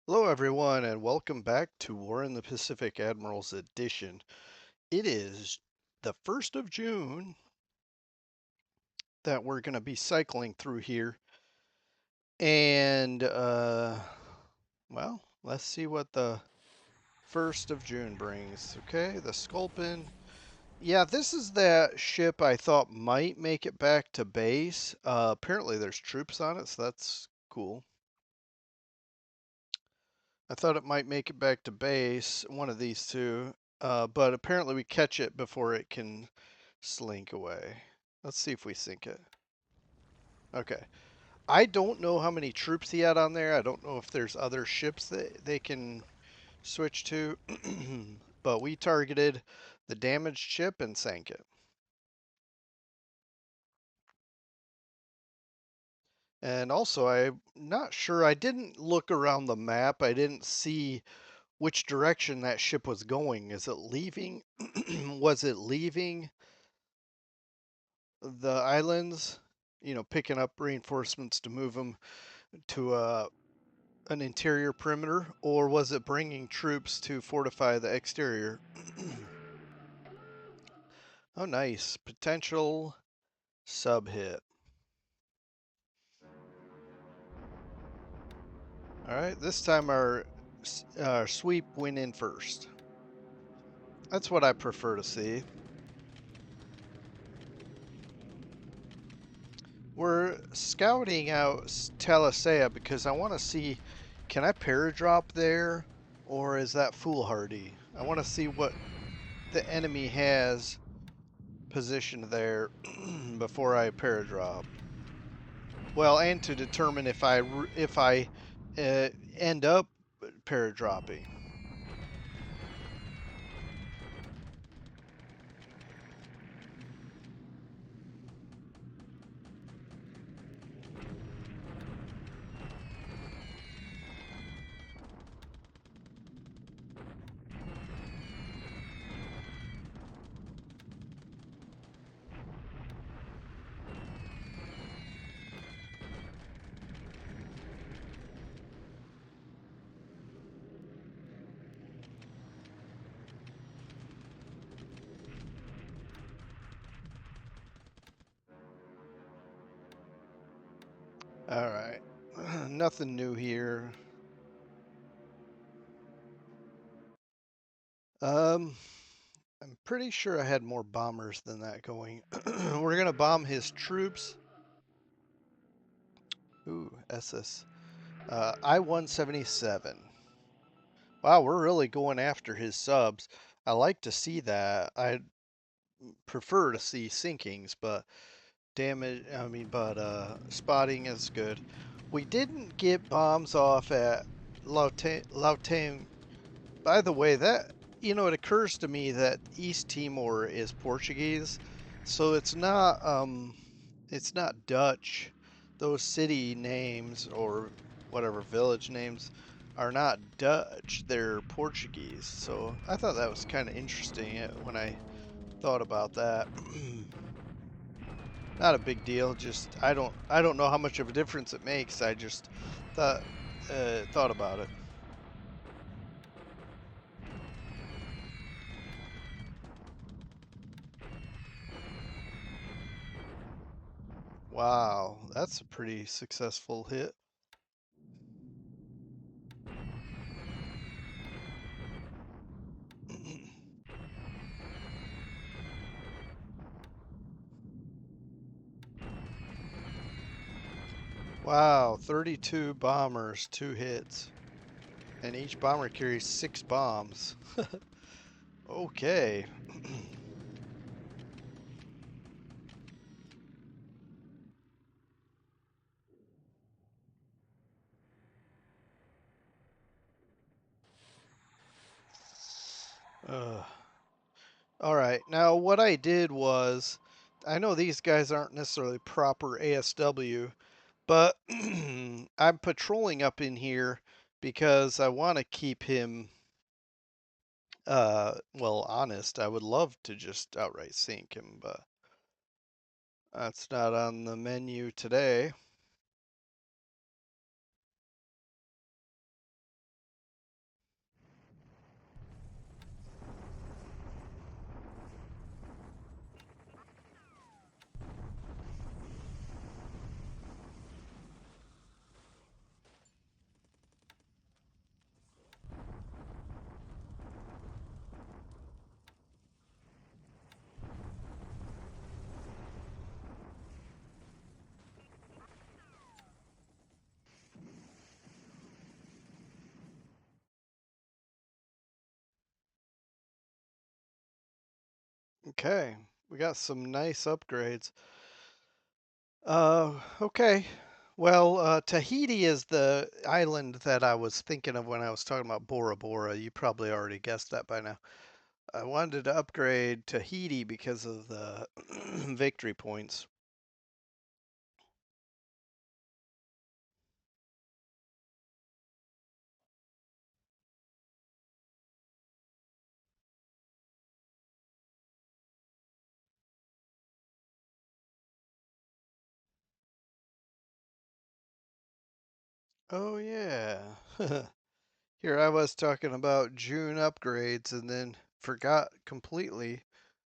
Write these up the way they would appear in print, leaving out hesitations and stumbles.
Hello, everyone, and welcome back to War in the Pacific Admirals Edition. It is the 1st of June that we're going to be cycling through here. And, well, let's see what the 1st of June brings. Okay, the Sculpin. Yeah, this is that ship I thought might make it back to base. Apparently, there's troops on it, so that's cool. I thought it might make it back to base, one of these two, but apparently we catch it before it can slink away. Let's see if we sink it. Okay. I don't know how many troops he had on there. I don't know if there's other ships that they can switch to, but we targeted the damaged ship and sank it. And also, I'm not sure, I didn't look around the map. I didn't see which direction that ship was going. Is it leaving? Was it leaving the islands, picking up reinforcements to move them to an interior perimeter, or was it bringing troops to fortify the exterior? Oh, nice. Potential sub hit. All right, this time our sweep went in first. That's what I prefer to see. We're scouting out Talisea because I want to see, can I paradrop there, or is that foolhardy? I want to see what the enemy has positioned there before I paradrop. Well, and to determine if I end up paradropping. All right, nothing new here. Um, I'm pretty sure I had more bombers than that going. We're gonna bomb his troops. Ooh, SS. I-177. Wow, we're really going after his subs. I like to see that. I prefer to see sinkings, but damage, spotting is good. We didn't get bombs off at Lauteng. By the way, it occurs to me that East Timor is Portuguese, so it's not Dutch. Those city names or whatever village names are not Dutch, they're Portuguese. So I thought that was kind of interesting when I thought about that. Not a big deal. Just I don't know how much of a difference it makes. I just thought thought about it. Wow, that's a pretty successful hit. Wow, 32 bombers, 2 hits. And each bomber carries 6 bombs. Okay. uh, all right. Now, what I did was, I know these guys aren't necessarily proper ASW, but I'm patrolling up in here because I want to keep him, well, honest. I would love to just outright sink him, but that's not on the menu today. Okay, we got some nice upgrades. Okay. Well, Tahiti is the island that I was thinking of when I was talking about Bora Bora. You probably already guessed that by now. I wanted to upgrade Tahiti because of the victory points. Oh, yeah. Here I was talking about June upgrades and then forgot completely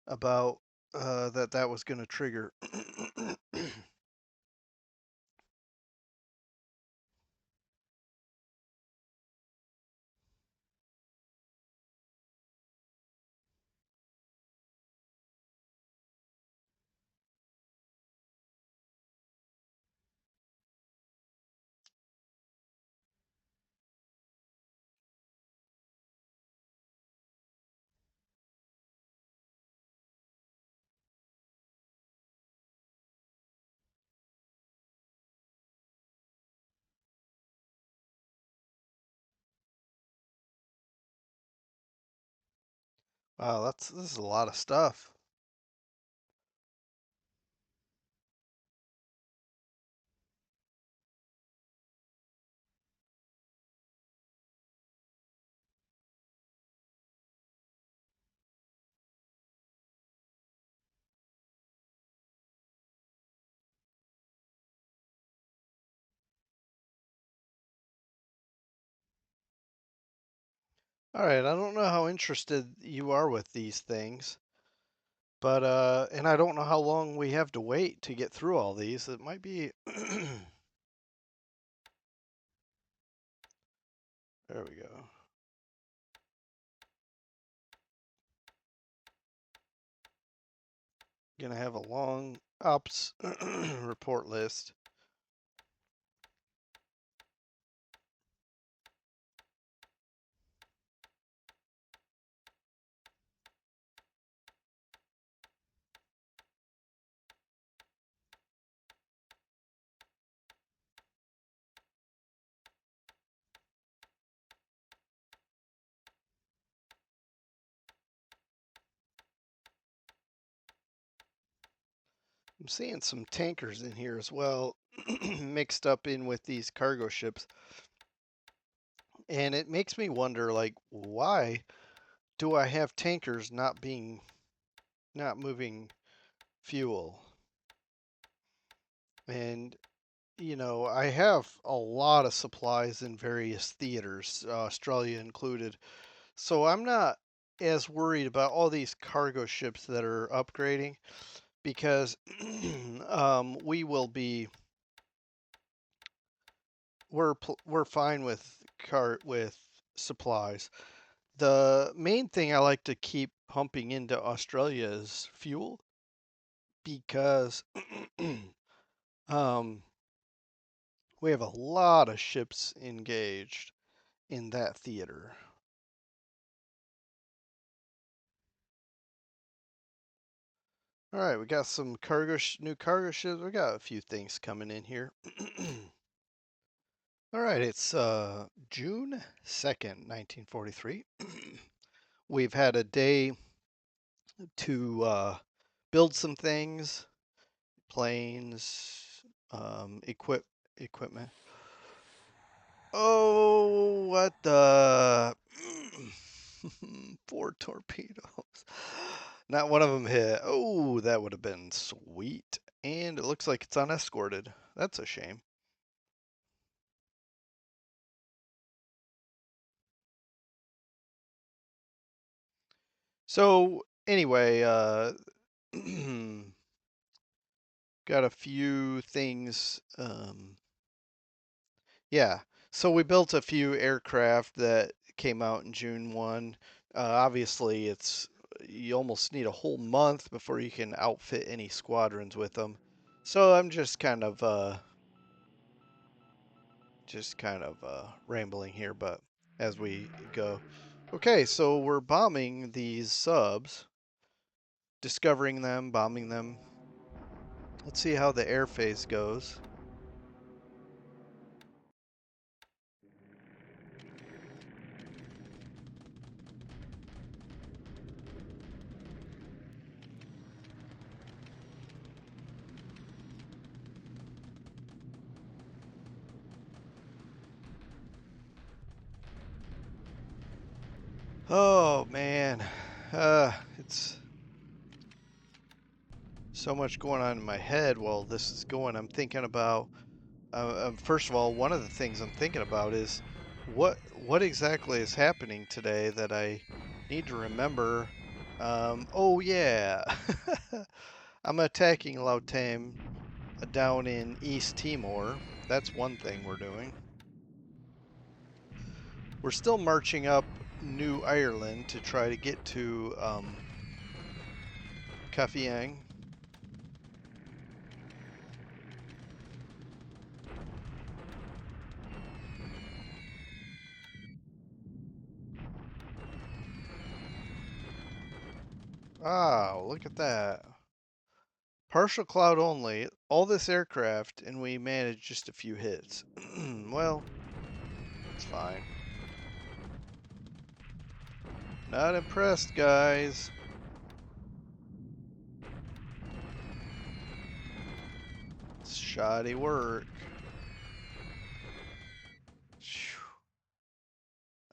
about that was going to trigger. Wow, this is a lot of stuff. All right, I don't know how interested you are with these things, but and I don't know how long we have to wait to get through all these. It might be There we go. Gonna have a long ops report list. I'm seeing some tankers in here as well, mixed up in with these cargo ships. And it makes me wonder, like, why do I have tankers not moving fuel? And I have a lot of supplies in various theaters, Australia included. So I'm not as worried about all these cargo ships that are upgrading because we will be we're fine with supplies. The main thing I like to keep pumping into Australia is fuel because um, we have a lot of ships engaged in that theater. All right, we got some new cargo ships. We got a few things coming in here. All right, it's June 2nd, 1943. We've had a day to build some things, planes, equipment. Oh, what the? Four torpedoes. Not one of them hit. Oh, that would have been sweet. And it looks like it's unescorted. That's a shame. So, anyway, got a few things. Yeah. So we built a few aircraft that came out in June 1. Obviously, it's you almost need a whole month before you can outfit any squadrons with them. So I'm just kind of rambling here, but as we go. Okay, so we're bombing these subs. discovering them, bombing them. Let's see how the air phase goes. Oh man, it's so much going on in my head while this is going. I'm thinking about first of all, one of the things I'm thinking about is what exactly is happening today that I need to remember. Oh yeah, I'm attacking Lautam down in East Timor. That's one thing we're doing. We're still marching up New Ireland to try to get to Kafiang. Wow, look at that. Partial cloud only, all this aircraft, and we managed just a few hits. Well, it's fine. Not impressed, guys. It's shoddy work.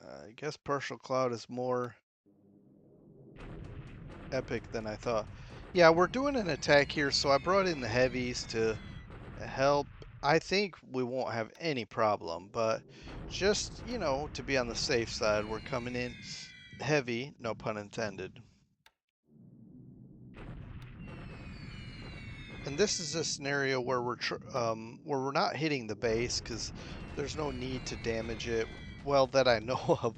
I guess partial cloud is more epic than I thought. Yeah, we're doing an attack here, so I brought in the heavies to help. I think we won't have any problem, but just, to be on the safe side, we're coming in heavy, no pun intended. And this is a scenario where we're not hitting the base because there's no need to damage it. Well, that I know of.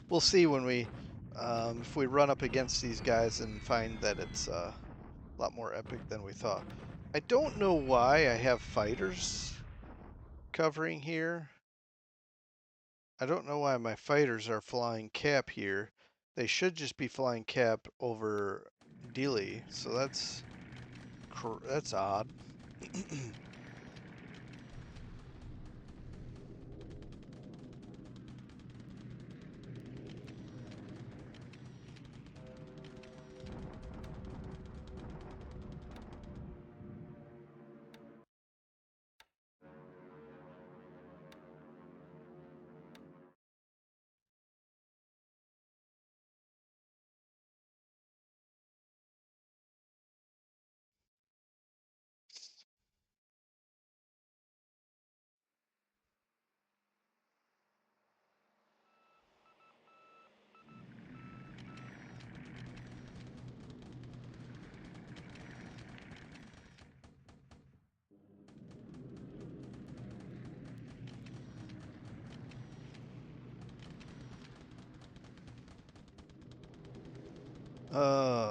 We'll see when if we run up against these guys and find that it's a lot more epic than we thought. I don't know why I have fighters covering here. I don't know why my fighters are flying cap here. They should just be flying cap over Dili, so that's odd.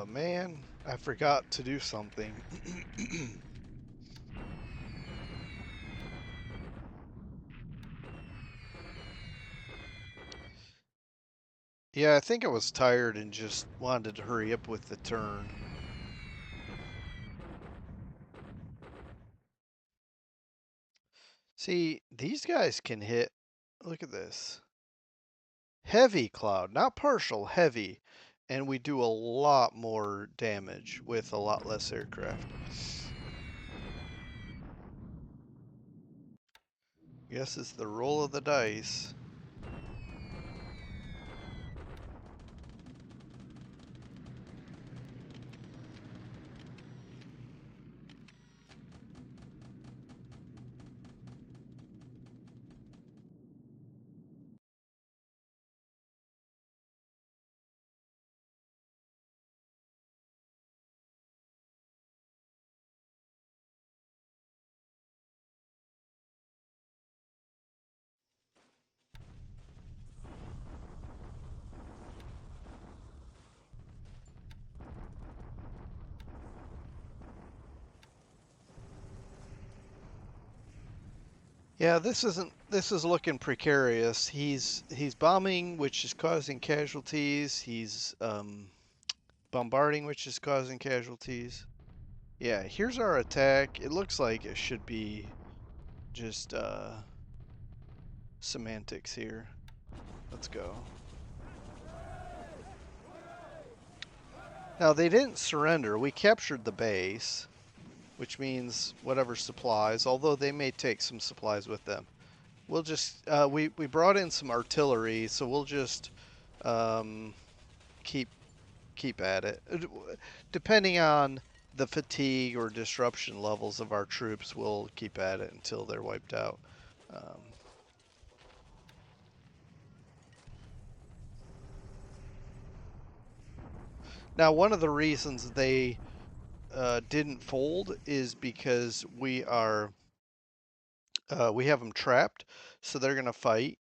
Man, I forgot to do something. Yeah, I think I was tired and just wanted to hurry up with the turn. See, these guys can hit. Look at this. Heavy cloud, not partial, heavy. And we do a lot more damage with a lot less aircraft. Guess it's the roll of the dice. Yeah, this is looking precarious. He's bombing, which is causing casualties. He's bombarding, which is causing casualties. Yeah, here's our attack. It looks like it should be just semantics here. Let's go. Now, they didn't surrender. We captured the base, which means whatever supplies, although they may take some supplies with them. We'll just, we brought in some artillery, so we'll just um, keep keep at it. Depending on the fatigue or disruption levels of our troops, we'll keep at it until they're wiped out. Um, Now, one of the reasons they didn't fold is because we have them trapped, so they're gonna fight,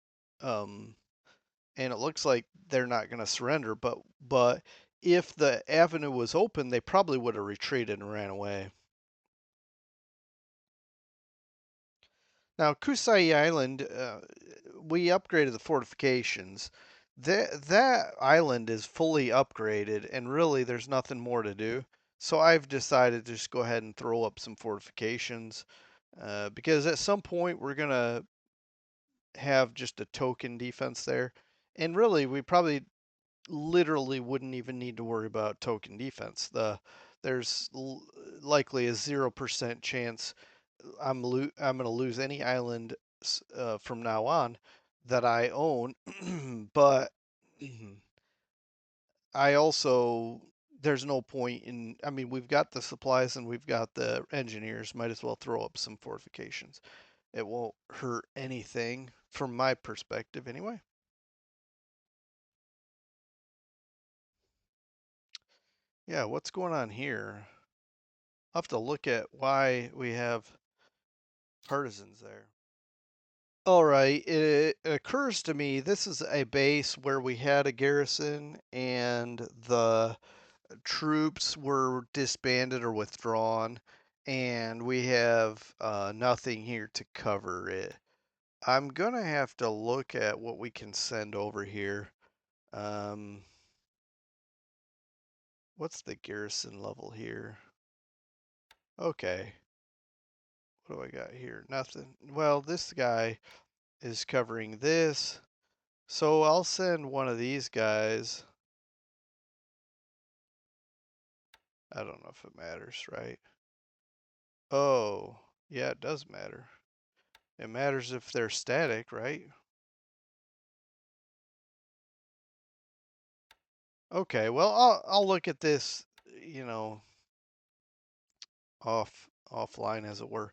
um, and it looks like they're not gonna surrender. But if the avenue was open, they probably would have retreated and ran away. Now, Kusai Island, we upgraded the fortifications. That island is fully upgraded, and really there's nothing more to do. So I've decided to just go ahead and throw up some fortifications, because at some point we're going to have just a token defense there. And really, we probably literally wouldn't even need to worry about token defense. There's likely a 0% chance I'm going to lose any island from now on that I own, but I also there's no point in. I mean, we've got the supplies and we've got the engineers. Might as well throw up some fortifications. It won't hurt anything from my perspective, anyway. Yeah, what's going on here? I'll have to look at why we have partisans there. All right, it occurs to me this is a base where we had a garrison and the troops were disbanded or withdrawn, and we have nothing here to cover it. I'm gonna have to look at what we can send over here. Um, what's the garrison level here? Okay, what do I got here? Nothing. Well, this guy is covering this. So I'll send one of these guys. I don't know if it matters, right? Oh, yeah, it does matter. It matters if they're static, right? Okay, well, I'll look at this, you know, offline as it were.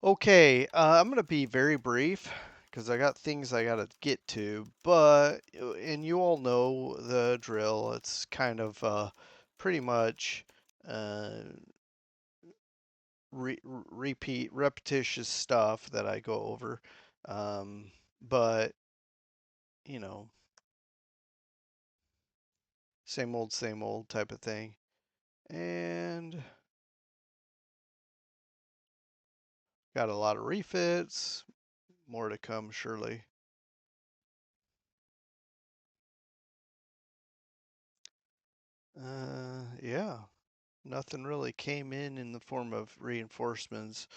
Okay, I'm gonna be very brief because I got things I gotta get to, but and you all know the drill. It's kind of pretty much uh, repeat repetitious stuff that I go over. Um, but you know, same old type of thing. And got a lot of refits, more to come surely. Yeah, nothing really came in the form of reinforcements.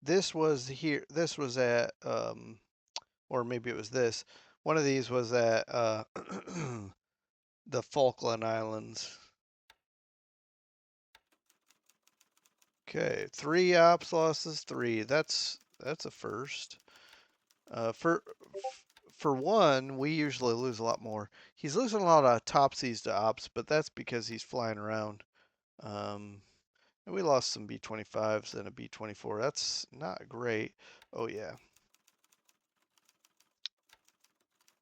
This was here. This was at, or maybe it was this. One of these was at the Falkland Islands. Okay, 3 ops losses, 3. That's a first. For one, we usually lose a lot more. He's losing a lot of topsies to ops, but that's because he's flying around. Um, and we lost some B-25s and a B-24. That's not great. Oh yeah,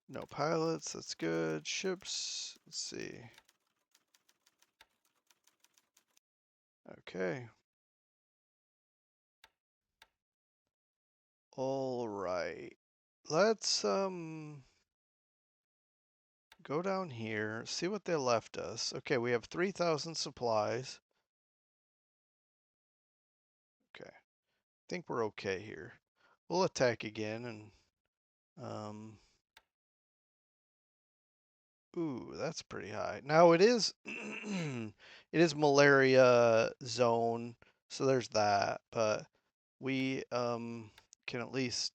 no pilots. That's good. Ships. Let's see. Okay. All right. Let's go down here, see what they left us. Okay, we have 3,000 supplies. Okay. Think we're okay here. We'll attack again and um Ooh, that's pretty high. Now it is it is malaria zone, so there's that, but we can at least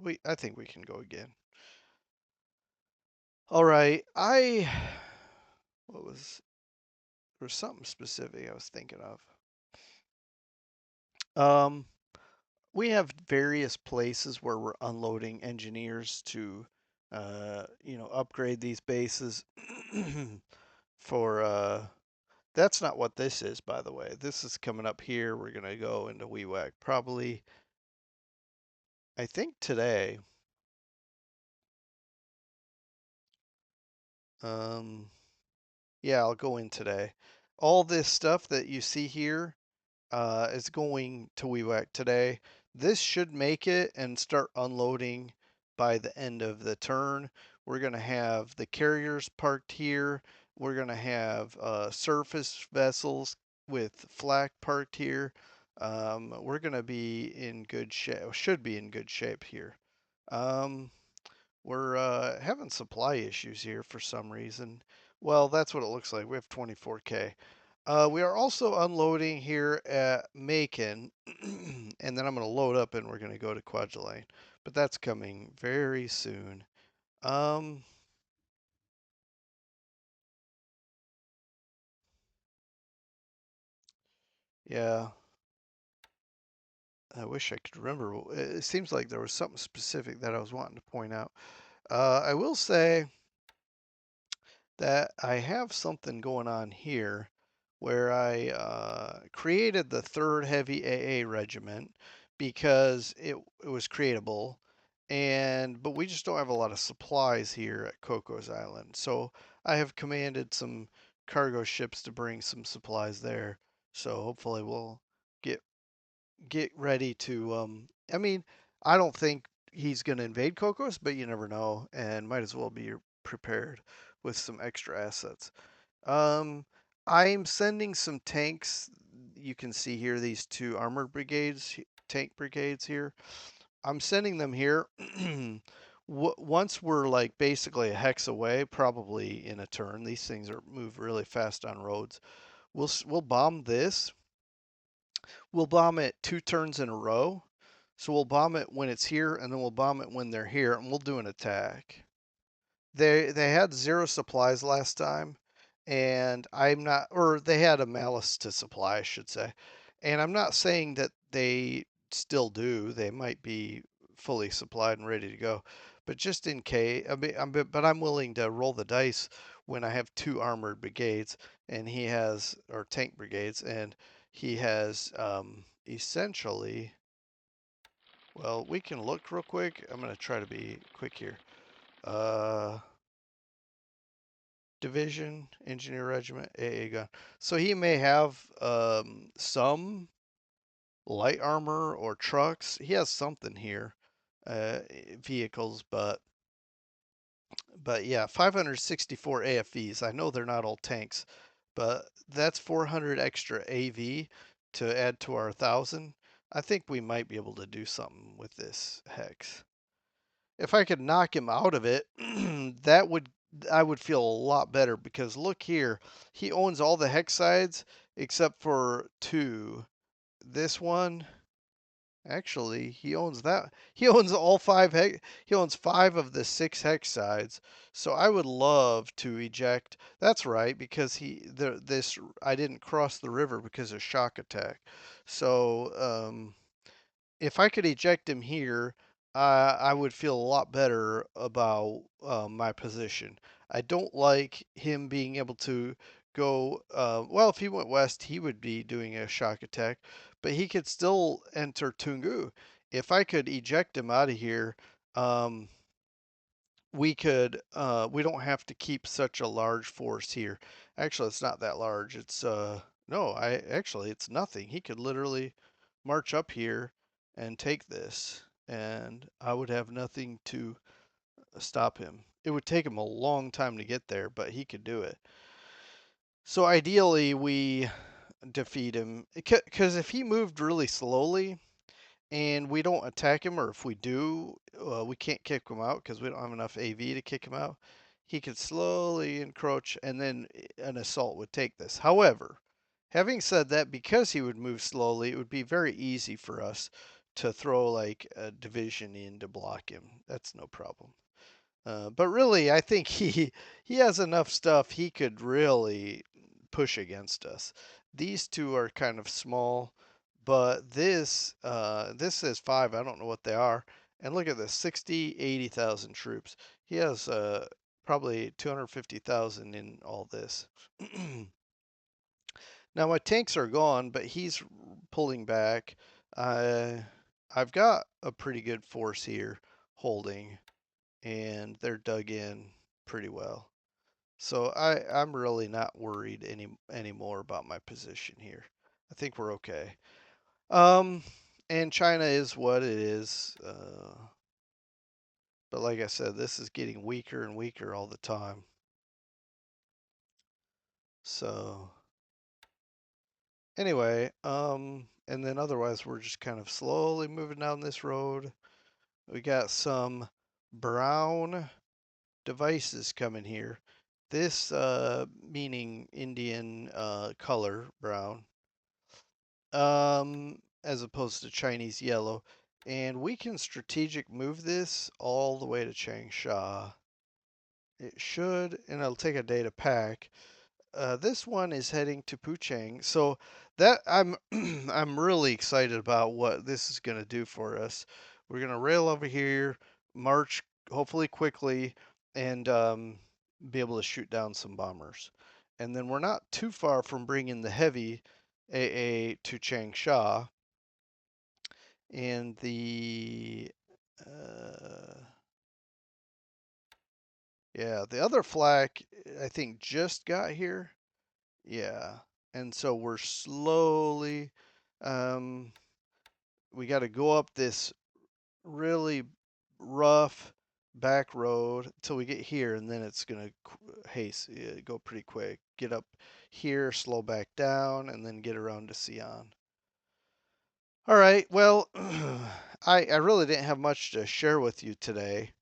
we I think we can go again. All right. What was there was something specific I was thinking of. Um we have various places where we're unloading engineers to upgrade these bases for that's not what this is, by the way. This is coming up here. We're gonna go into WeWack probably, I think today. Um, yeah, I'll go in today. All this stuff that you see here is going to WeWack today. This should make it and start unloading by the end of the turn. We're gonna have the carriers parked here. We're gonna have surface vessels with flak parked here. We're gonna be in good shape. Should be in good shape here. Um, we're having supply issues here for some reason. Well, that's what it looks like. We have 24K. We are also unloading here at Macon, and then I'm going to load up and we're going to go to Kwajalein. But that's coming very soon. Um, yeah, I wish I could remember. It seems like there was something specific that I was wanting to point out. I will say that I have something going on here where I created the 3rd Heavy AA Regiment because it was creatable, and but we just don't have a lot of supplies here at Cocos Island. So I have commanded some cargo ships to bring some supplies there. So hopefully we'll get get ready to. I mean, I don't think he's going to invade Cocos, but you never know, and might as well be prepared with some extra assets. Um, I'm sending some tanks. You can see here these 2 armored brigades, tank brigades here. I'm sending them here. Once we're like basically a hex away, probably in a turn. These things are move really fast on roads. We'll bomb this. We'll bomb it 2 turns in a row. So we'll bomb it when it's here, and then we'll bomb it when they're here, and we'll do an attack. They had 0 supplies last time, and I'm not, or they had a malice to supply, I should say. And I'm not saying that they still do. They might be fully supplied and ready to go. But just in case, but I'm willing to roll the dice when I have 2 armored brigades and he has, or tank brigades, and he has essentially, well, we can look real quick. I'm going to try to be quick here. Uh, Division, Engineer Regiment, AA gun. So he may have some light armor or trucks. He has something here, vehicles, but yeah, 564 AFVs. I know they're not all tanks, but that's 400 extra AV to add to our 1,000. I think we might be able to do something with this hex. If I could knock him out of it, that would I would feel a lot better because look here, he owns all the hex sides except for 2. This one, actually, he owns that. He owns all 5 hex. He owns 5 of the 6 hex sides. So I would love to eject. That's right because this I didn't cross the river because of shock attack. So if I could eject him here, I would feel a lot better about my position. I don't like him being able to go. Well, if he went west, he would be doing a shock attack, but he could still enter Tungu. If I could eject him out of here, um, we don't have to keep such a large force here. Actually, it's not that large. It's no, I actually it's nothing. He could literally march up here and take this, and I would have nothing to stop him. It would take him a long time to get there, but he could do it. So ideally, we defeat him because if he moved really slowly and we don't attack him, or if we do, we can't kick him out because we don't have enough AV to kick him out. he could slowly encroach, and then an assault would take this. However, having said that, because he would move slowly, it would be very easy for us to throw like a division in to block him. That's no problem. But really, I think he has enough stuff he could really push against us. These two are kind of small, but this says five. I don't know what they are. And look at this, 60, 80,000 troops. He has probably 250,000 in all this. Now my tanks are gone, but he's pulling back. Uh, I've got a pretty good force here holding, and they're dug in pretty well. So I'm really not worried anymore about my position here. I think we're okay. Um, and China is what it is. But like I said, this is getting weaker and weaker all the time. So anyway, and then otherwise we're just kind of slowly moving down this road. We got some brown devices coming here. This meaning Indian color brown, as opposed to Chinese yellow. And we can strategic move this all the way to Changsha. It should, and it'll take a day to pack. This one is heading to Puchang, so that I'm I'm really excited about what this is going to do for us. We're going to rail over here, march hopefully quickly, and be able to shoot down some bombers. And then we're not too far from bringing the heavy AA to Changsha, and the uh, yeah, the other flak I think just got here. Yeah. And so we're slowly, um, we got to go up this really rough back road until we get here, and then it's going to haste, go pretty quick. Get up here, slow back down, and then get around to Sion. All right. Well, I really didn't have much to share with you today.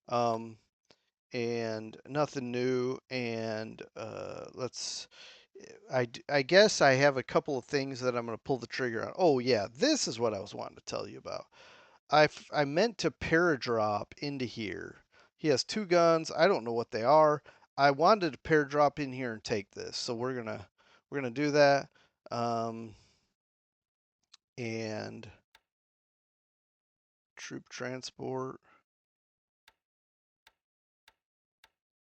And nothing new. And I guess I have a couple of things that I'm going to pull the trigger on. Oh, yeah, this is what I was wanting to tell you about. I meant to paradrop into here. He has two guns. I don't know what they are. I wanted to paradrop in here and take this. So we're gonna do that. Um, and troop transport.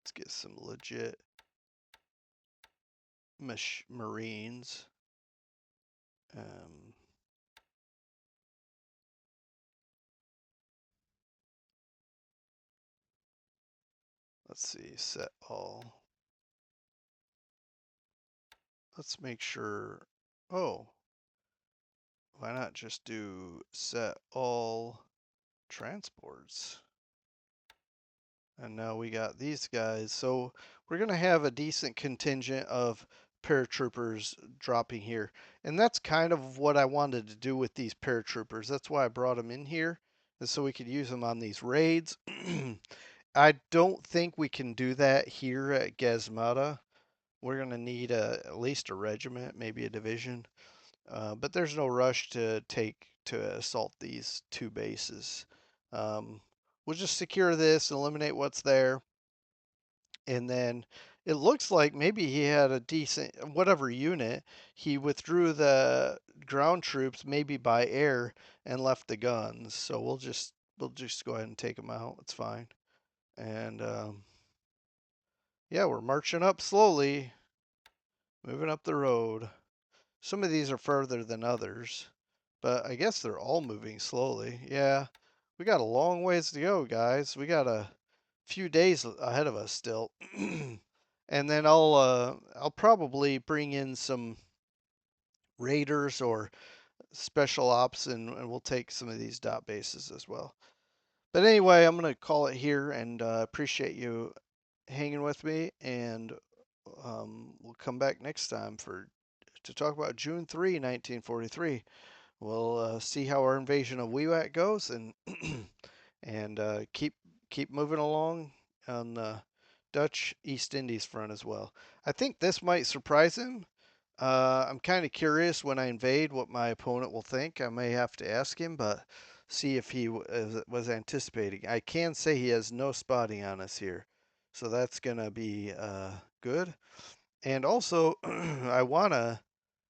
Let's get some legit Marines. Um, let's see, set all. Let's make sure. Oh, why not just do set all transports? And now we got these guys. So we're going to have a decent contingent of paratroopers dropping here. And that's kind of what I wanted to do with these paratroopers. That's why I brought them in here, is so we could use them on these raids. I don't think we can do that here at Gazmata. We're going to need at least a regiment, maybe a division. But there's no rush to assault these two bases. Um, we'll just secure this, eliminate what's there, and then it looks like maybe he had a decent whatever unit. He withdrew the ground troops maybe by air and left the guns. So we'll just go ahead and take them out. It's fine. And yeah, we're marching up slowly, moving up the road. Some of these are further than others, but I guess they're all moving slowly. Yeah, we got a long ways to go, guys. We got a few days ahead of us still. And then I'll probably bring in some raiders or special ops, and we'll take some of these dot bases as well. But anyway, I'm gonna call it here, and appreciate you hanging with me, and we'll come back next time to talk about June 3, 1943. We'll see how our invasion of Wewak goes, and and keep moving along on Dutch East Indies front as well. I think this might surprise him. I'm kind of curious when I invade what my opponent will think. I may have to ask him, but see if he was anticipating. I can say he has no spotting on us here, so that's gonna be good. And also, I wanna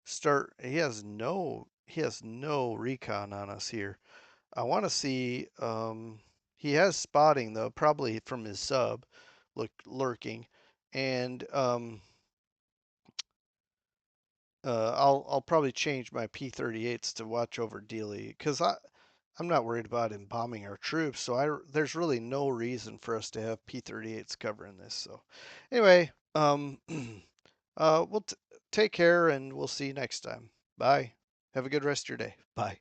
start. He has no recon on us here. I want to see. He has spotting though, probably from his sub, lurking, and I'll probably change my P-38s to watch over Dealey because I'm not worried about him bombing our troops. So there's really no reason for us to have P-38s covering this. So anyway, we'll take care and we'll see you next time. Bye. Have a good rest of your day. Bye.